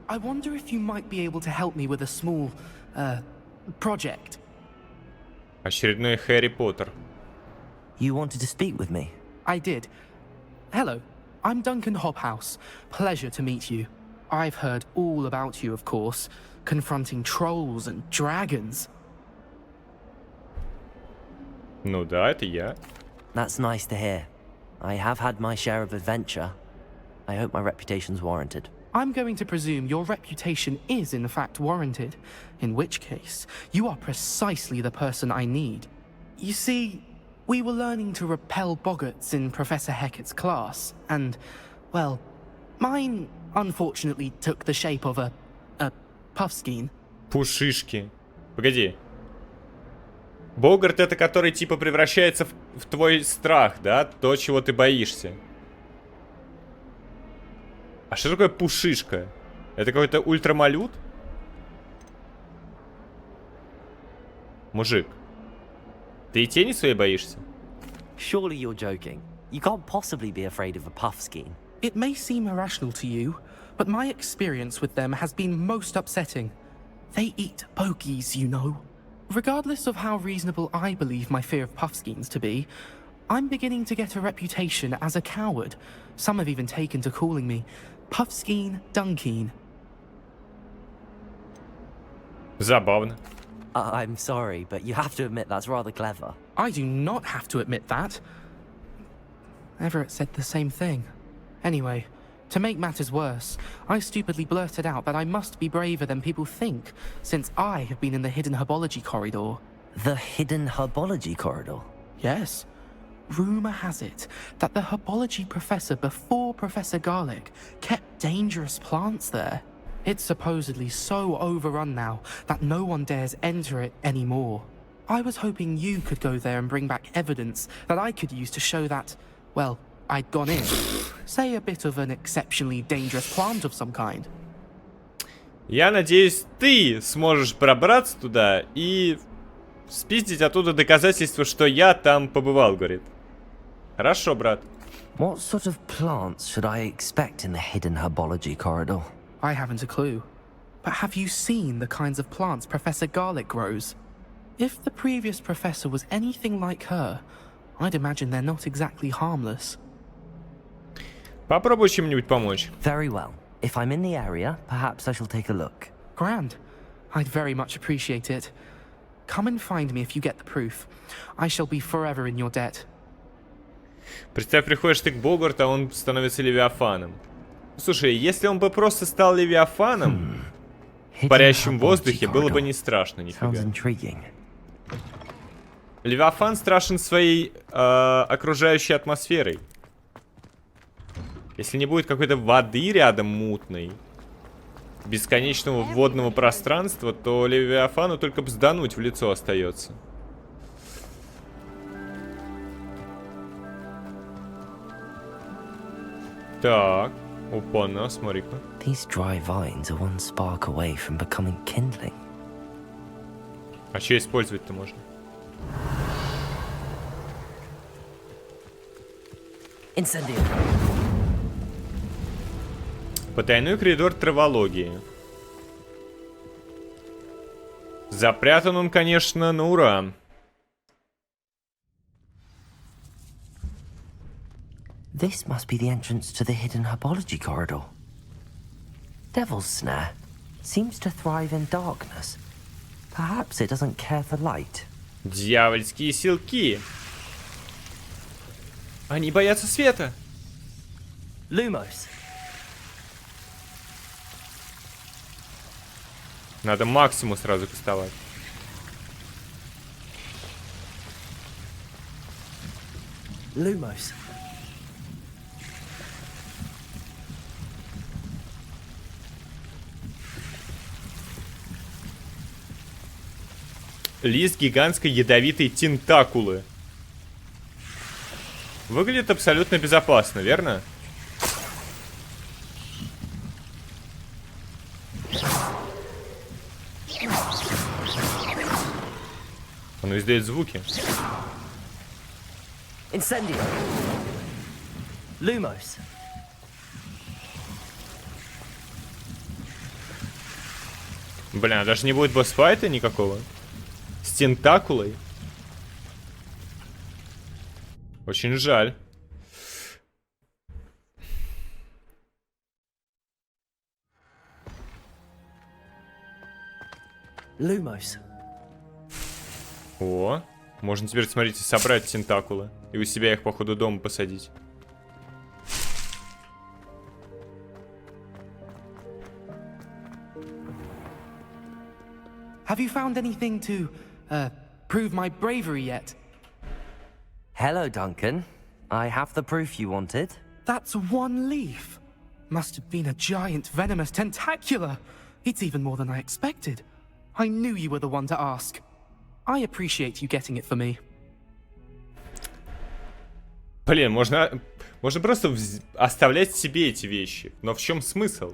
I wonder if you might be able to help me with a small, project. Очередной Harry Potter. You wanted to speak with me? I did. Hello, I'm Duncan Hobhouse. Pleasure to meet you. I've heard all about you, of course, confronting trolls and dragons. Ну да, это я. That's nice to hear. I have had my share of adventure. I hope my reputation's warranted. I'm going to presume your reputation is in fact warranted, in which case, you are precisely the person I need. You see, we were learning to repel boggarts in Professor Hecat's class, and, well, mine unfortunately took the shape of a puffskein. Пушишки. Погоди. Богарт — это который типа превращается в твой страх, да? То, чего ты боишься. А что такое пушишка? Это какой-то ультрамалют? Мужик, ты и тени своей боишься? Surely you're joking. You can't possibly be afraid of a puffskein. It may seem irrational to you, but my experience with them has been most upsetting. They eat bogies, you know. Regardless of how reasonable I believe my fear of puffskeins to be, I'm beginning to get a reputation as a coward. Some have even taken to calling me Puffskein Dunkeen. Забавно. I'm sorry, but you have to admit that's rather clever. I do not have to admit that. Everett said the same thing. Anyway, to make matters worse, I stupidly blurted out that I must be braver than people think, since I have been in the hidden herbology corridor. The hidden herbology corridor? Yes. Rumour has it that the herbology professor before Professor Garlic kept dangerous plants there. It's supposedly so overrun now that no one dares enter it anymore. I was hoping you could go there and bring back evidence that I could use to show that, well, I'd gone in. Say a bit of an exceptionally dangerous plant of some kind. Я надеюсь, ты сможешь пробраться туда и спиздить оттуда доказательства, что я там побывал, говорит. Хорошо, брат. What sort of plants should I expect in the hidden herbology corridor? I haven't a clue. But have you seen the kinds of plants Professor Garlic grows? If the previous professor was anything like her, I'd imagine they're not exactly harmless. Попробуй чем-нибудь помочь. Very well. If I'm in the area, perhaps I shall take a look. Grand. I'd very much appreciate it. Come and find me if you get the proof. I shall be forever in your debt. Представь, приходишь ты к Богарту, а он становится Левиафаном. Слушай, если он бы просто стал Левиафаном в парящем воздухе, было бы не страшно нифига. Левиафан страшен своей окружающей атмосферой. Если не будет какой-то воды рядом мутной, бесконечного водного пространства, то Левиафану только бздануть в лицо остается. Так, опа-на, смотри-ка. These dry vines are one spark away from becoming kindling. А что использовать-то можно? Incendio. Потайной коридор травологии. Запрятан он, конечно, на ура. This must be the entrance to the hidden herbology corridor. Devil's Snare seems to thrive in darkness. Perhaps it doesn't care for light. Дьявольские силки. Они боятся света. Lumos. Надо максимум сразу кастовать. Lumos. Лист гигантской ядовитой тентакулы. Выглядит абсолютно безопасно, верно? Оно издает звуки. Incendio. Lumos. Блин, а даже не будет босс-файта никакого? С тентакулой? Очень жаль. Lumos. О, можно теперь, смотрите, собрать тентакулы. И у себя их по ходу дома посадить. Have you found anything to, prove my bravery yet? Hello, Duncan. I have the proof you wanted. That's one leaf. Must have been a giant venomous tentacula. It's even more than I expected. I knew you were the one to ask. I appreciate you getting it for me. Блин, можно просто оставлять себе эти вещи. Но в чем смысл?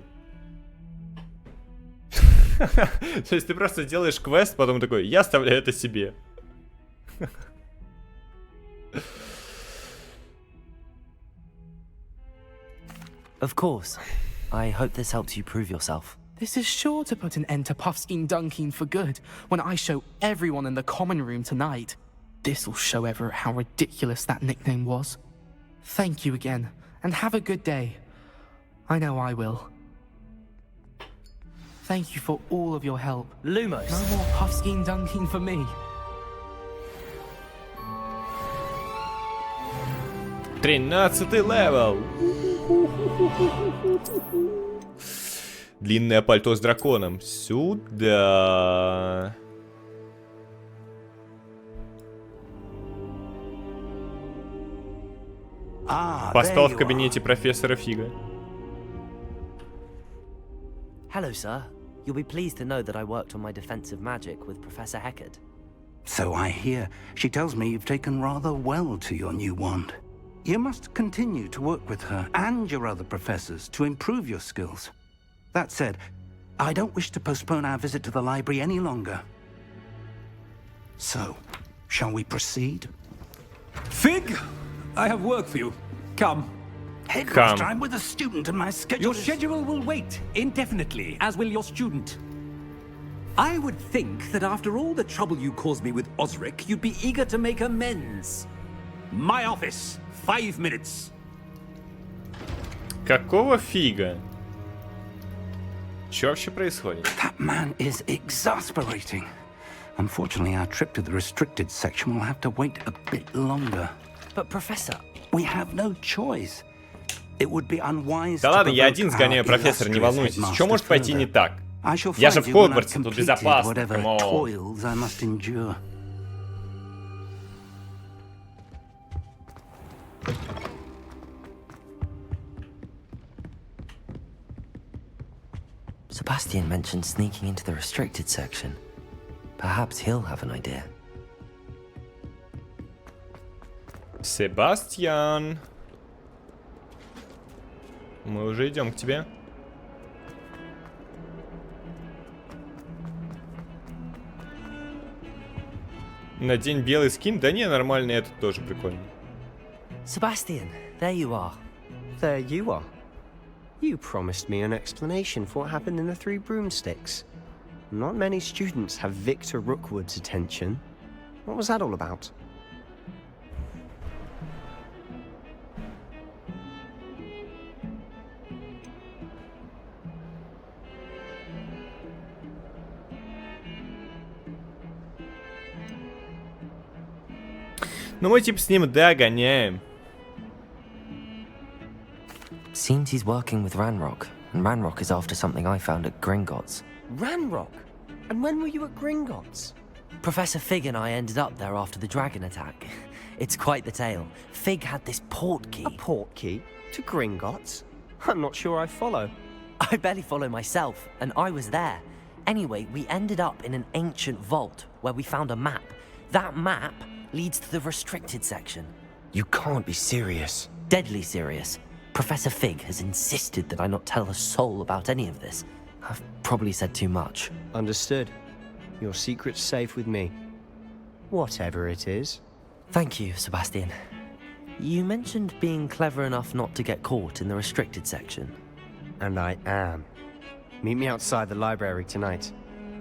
То есть ты просто делаешь квест, потом такой, я оставляю это себе. Of course. I hope this helps you prove yourself. This is sure to put an end to Puffskein Dunkin for good when I show everyone in the common room tonight. This'll show Everett how ridiculous that nickname was. Thank you again, and have a good day. I know I will. Thank you for all of your help. Lumos. No more Puffskein Dunkin for me. 13-й левел. Длинное пальто с драконом. Сюда. Поспал в кабинете профессора Фига. Hello, sir. You'll be pleased to know that I worked on my defensive magic with Professor Heckard. So I hear. She tells me you've taken rather well to your new wand. You must continue to work with her and your other professors to improve your skills. That said, I don't wish to postpone our visit to the library any longer. So, shall we proceed? Fig, I have work for you. Come. Headmaster, I'm with a student and my schedule Your is... schedule will wait indefinitely, as will your student. I would think that after all the trouble you caused me with Osric, you'd be eager to make amends. My office, 5 minutes. Какого фига? Что вообще происходит? That man is exasperating. Unfortunately, our trip to the restricted section will have to wait a bit longer. But, Professor... We have no choice. It would be unwise Да to ладно, я provoke один сгоняю, our профессор, не illustrious волнуйтесь. headmaster Что может пойти не further. так? I shall Я же find в you when I've Хогвартсе, тут completed безопасно. whatever Камон. toils I must endure. Sebastian mentioned sneaking into the restricted section. Perhaps he'll have an idea. Себастьян. Мы уже идем к тебе. Надень белый скин. Да не, нормальный, этот тоже прикольный. Sebastian, there you are. There you are. You promised me an explanation for what happened in the Three Broomsticks. Not many students have Victor Rookwood's attention. What was that all about? Ну мы типа с ним догоняем. Seems he's working with Ranrock, and Ranrock is after something I found at Gringotts. Ranrock? And when were you at Gringotts? Professor Fig and I ended up there after the dragon attack. It's quite the tale. Fig had this port key. A port key? To Gringotts? I'm not sure I follow. I barely follow myself, and I was there. Anyway, we ended up in an ancient vault where we found a map. That map leads to the restricted section. You can't be serious. Deadly serious. Professor Fig has insisted that I not tell a soul about any of this. I've probably said too much. Understood. Your secret's safe with me. Whatever it is. Thank you, Sebastian. You mentioned being clever enough not to get caught in the restricted section. And I am. Meet me outside the library tonight.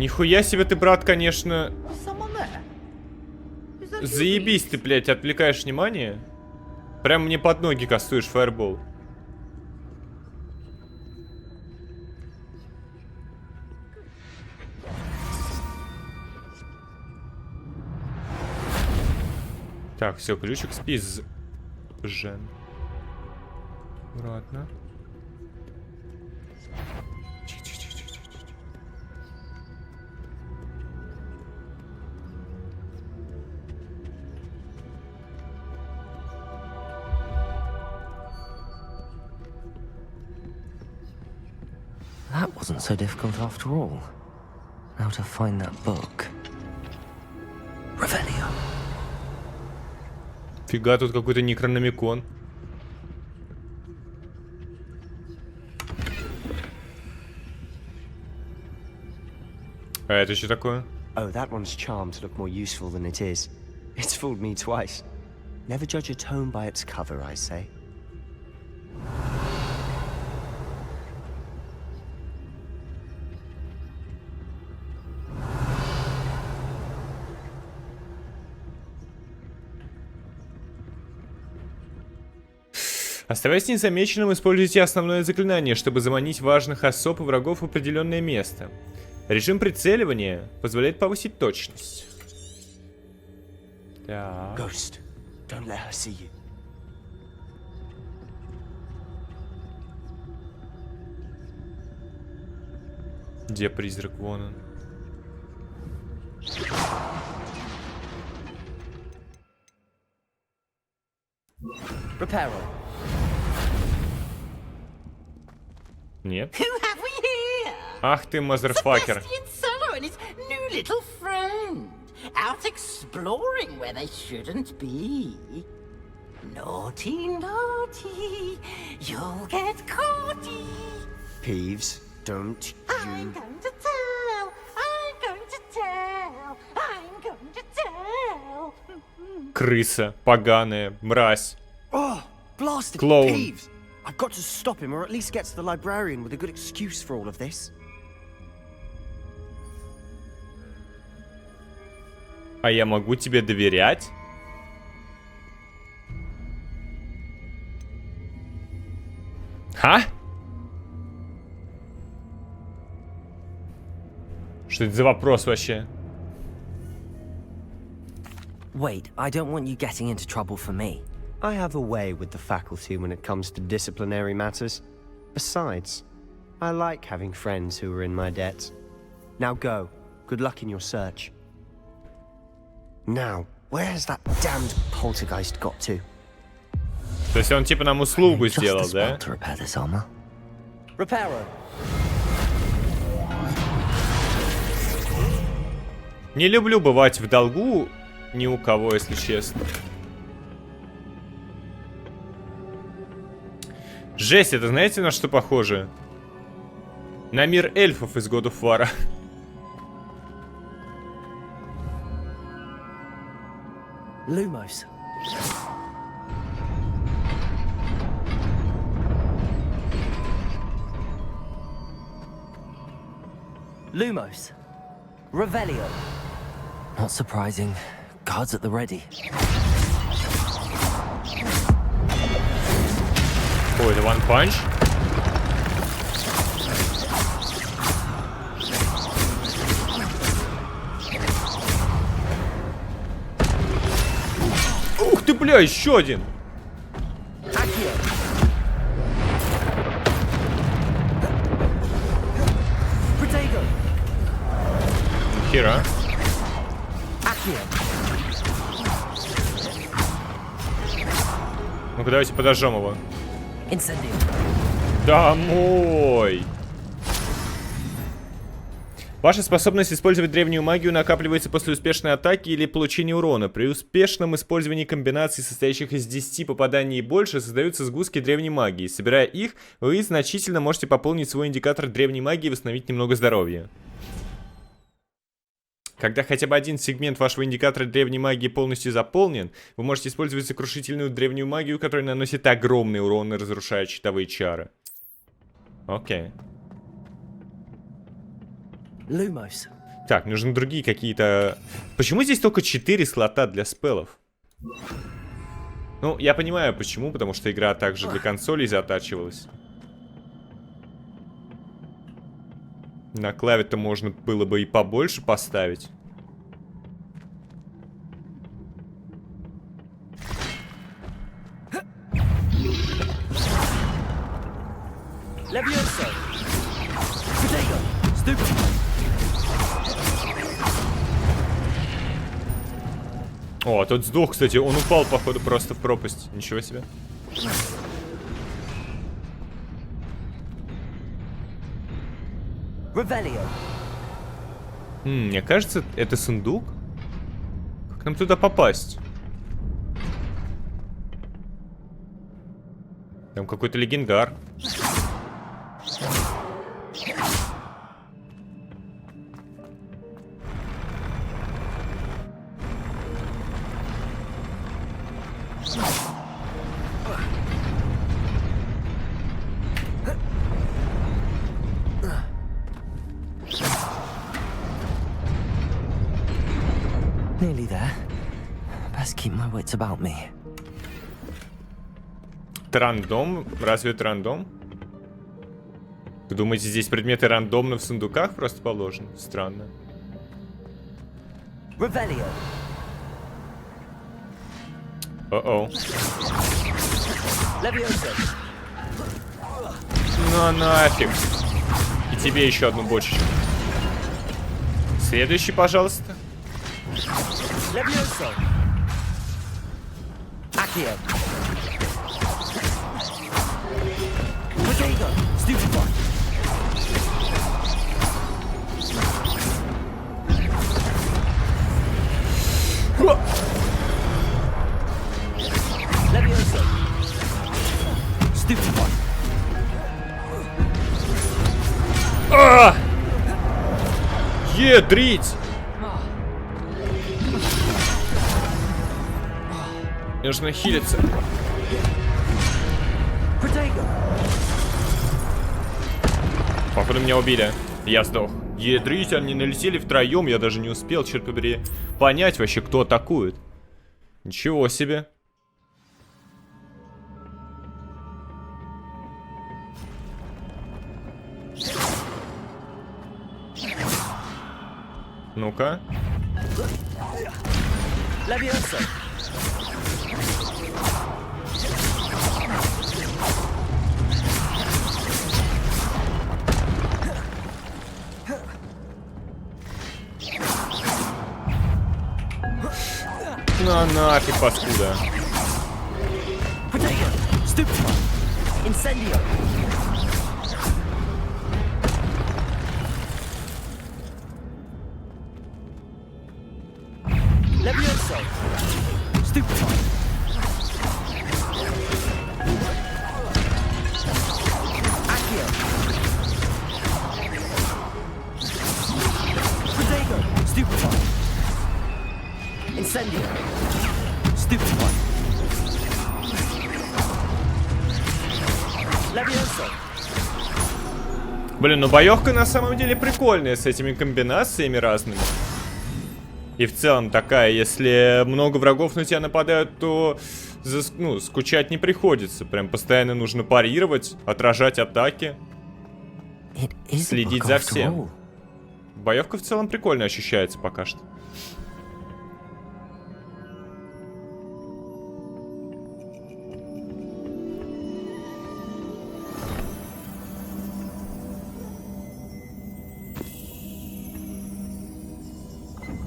Нихуя себе ты, брат, конечно. Заебись ты, блядь, отвлекаешь внимание. Прям мне под ноги кастуешь фаербол. Так, все, ключик спизжен. Аккуратно. That wasn't so difficult after all. Now to find that book. Revelio. Фига, тут какой-то некрономикон. А это что такое? Oh, that one's charmed to look more useful than it is. It's fooled me twice. Never judge a tome by its cover, I say. Оставаясь незамеченным, используйте основное заклинание, чтобы заманить важных особ и врагов в определенное место. Режим прицеливания позволяет повысить точность. Так. Ghost, don't let her see you. Где призрак? Вон он. Reparo. Нет. Who have we here? Ах ты, мазерфакер. Sebastian Solo and his new little friend. Out exploring where they shouldn't be. Naughty, naughty. You'll get caughty. Peeves, don't I'm you... going to tell. I'm going to tell. I'm going to tell. Крыса, поганая, мразь. Oh, blasted Clone. Peeves! I've got to stop him, or at least get to the librarian with a good excuse for all of this. А я могу тебе доверять? Ха? Что это за вопрос вообще? Wait, I don't want you getting into trouble for me. I have a way with the faculty when it comes to disciplinary matters. Besides, I like having friends who are in my debt. Now go. Good luck in your search. Now, where has that damned poltergeist got to? То есть он типа нам услугу Just сделал, the да? spell to repair this armor. Reparo. Не люблю бывать в долгу ни у кого, если честно. Жесть, это знаете на что похоже? На мир эльфов из God of War. Lumos. Lumos. Revelio. Not surprising. Guards at the ready. Ой, это one punch. Ух ты, бля, еще один. Хера. Ну-ка, давайте подожжем его. Домой! Ваша способность использовать древнюю магию накапливается после успешной атаки или получения урона. При успешном использовании комбинаций, состоящих из 10 попаданий и больше, создаются сгустки древней магии. Собирая их, вы значительно можете пополнить свой индикатор древней магии и восстановить немного здоровья. Когда хотя бы один сегмент вашего индикатора древней магии полностью заполнен, вы можете использовать сокрушительную древнюю магию, которая наносит огромный урон и разрушает щитовые чары. Окей. Lumos. Так, нужны другие какие-то... Почему здесь только 4 слота для спеллов? Ну, я понимаю почему, потому что игра также для консолей затачивалась. На клаве-то можно было бы и побольше поставить. О, тот сдох, кстати. Он упал, походу, просто в пропасть. Ничего себе. Мне кажется, это сундук. Как нам туда попасть? Там какой-то легендар. Nearly there. Best keep my wits about me. Это рандом? Разве это рандом? Вы думаете, здесь предметы рандомно в сундуках просто положены? Странно. О-о. Ну нафиг. И тебе еще одну бочечку. Следующий, пожалуйста. Едрить! Нужно хилиться. Походу меня убили. Я сдох. Ядрить, они налетели втроем. Я даже не успел, черт побери, понять вообще, кто атакует. Ничего себе. Ну-ка. На нафиг, паскуда. Блин, ну боевка на самом деле прикольная, с этими комбинациями разными. И в целом такая, если много врагов на тебя нападают, то ну, скучать не приходится. Прям постоянно нужно парировать, отражать атаки, следить за всем. Боевка в целом прикольно ощущается пока что.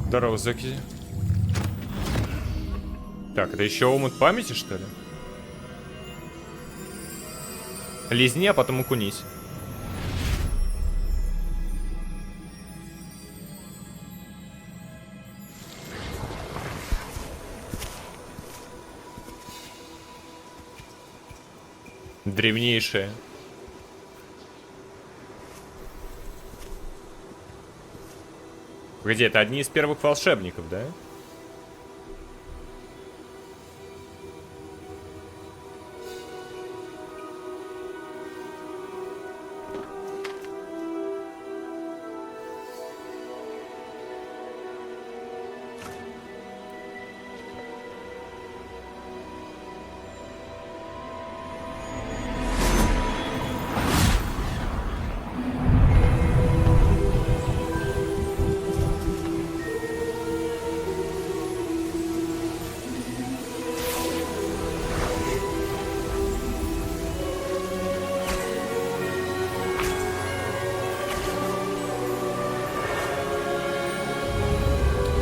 Здорово, Заки. Так, это еще омут памяти, что ли? Лизни, а потом окунись. Древнейшая. Где это? Одни из первых волшебников, да?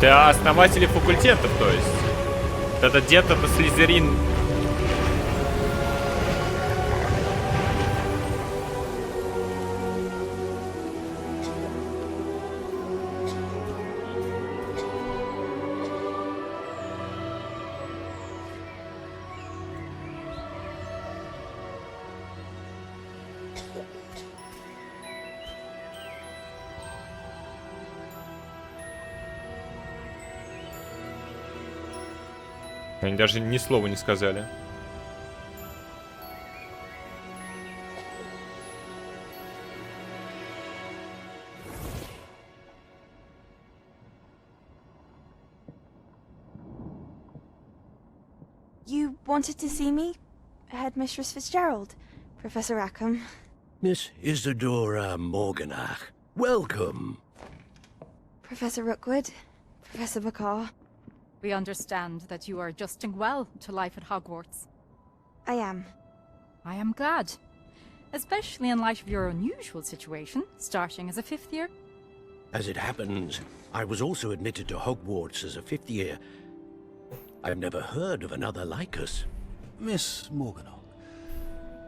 Это основатели факультетов, то есть. Вот этот дед, это Слизерин. Они даже ни слова не сказали. You wanted to see me? Headmistress Fitzgerald, Professor Rackham. Miss Isadora Morganach, welcome. Professor Rookwood, Professor Bakar. We understand that you are adjusting well to life at Hogwarts. I am. I am glad. Especially in light of your unusual situation, starting as a 5th year. As it happens, I was also admitted to Hogwarts as a 5th year. I've never heard of another like us. Miss Morganach,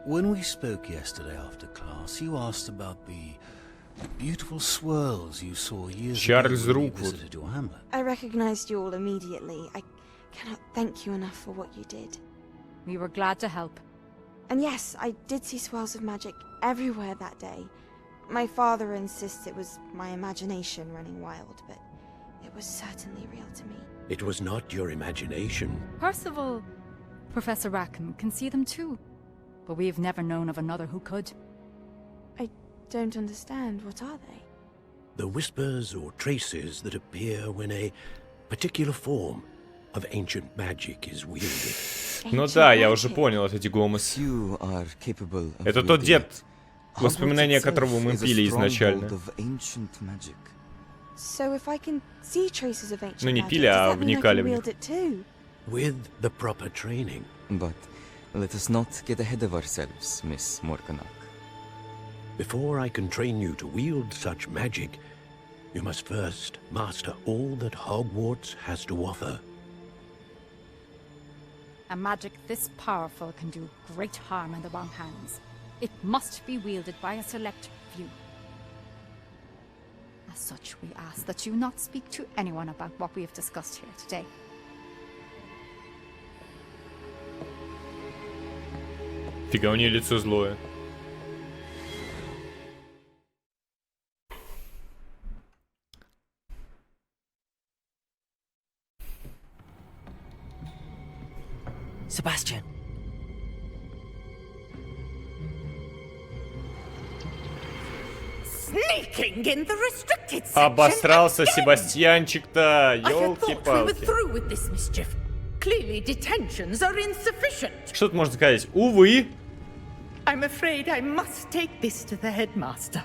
when we spoke yesterday after class, you asked about the beautiful swirls you saw years ago when you visited your hamlet. I recognized you all immediately. I cannot thank you enough for what you did. We were glad to help. And yes, I did see swirls of magic everywhere that day. My father insists it was my imagination running wild, but it was certainly real to me. It was not your imagination. Percival, Professor Rackham can see them too. But we've never known of another who could. I don't understand. What are they? The whispers or traces that appear when a particular form of ancient magic is wielded. Ну да, я уже понял эти гомос. Это тот дед, воспоминания которого мы пили изначально. So if I can see traces of ancient Ну не magic, пили, does а that mean I вникали can в них. wield it too? With the proper training. But let us not get ahead of ourselves, Miss Morganach. Before I can train you to wield such magic, you must first master all that Hogwarts has to offer. A magic this powerful can do great harm in the wrong hands. It must be wielded by a select few. As such, we ask that you not speak to anyone about what we have discussed here today. Фига, у нее лицо злое. Sebastian. Sneaking in the restricted section. Обосрался Себастьянчик-то, I had thought we were ёлки-палки. through with this mischief. Clearly detentions are insufficient. Что тут можно сказать? Увы. I'm afraid I must take this to the headmaster.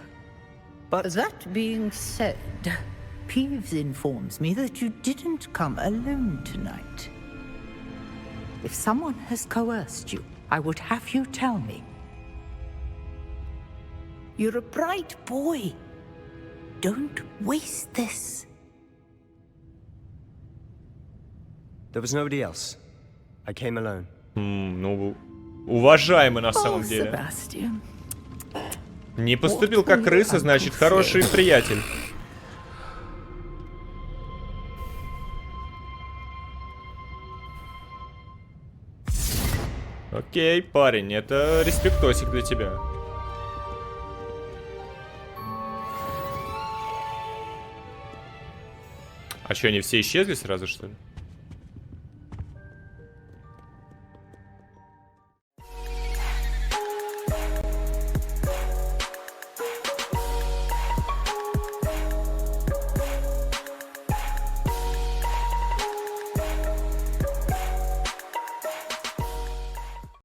But that being said, Peeves informs me that you didn't come alone tonight. If someone has coerced you, I would have you tell me. You're a bright boy. Don't waste this. There was nobody else. I came alone. Ну, уважаемый на самом деле. Sebastian. Не поступил как крыса, значит, хороший приятель. Окей, парень, это респектосик для тебя. А что, они все исчезли сразу, что ли?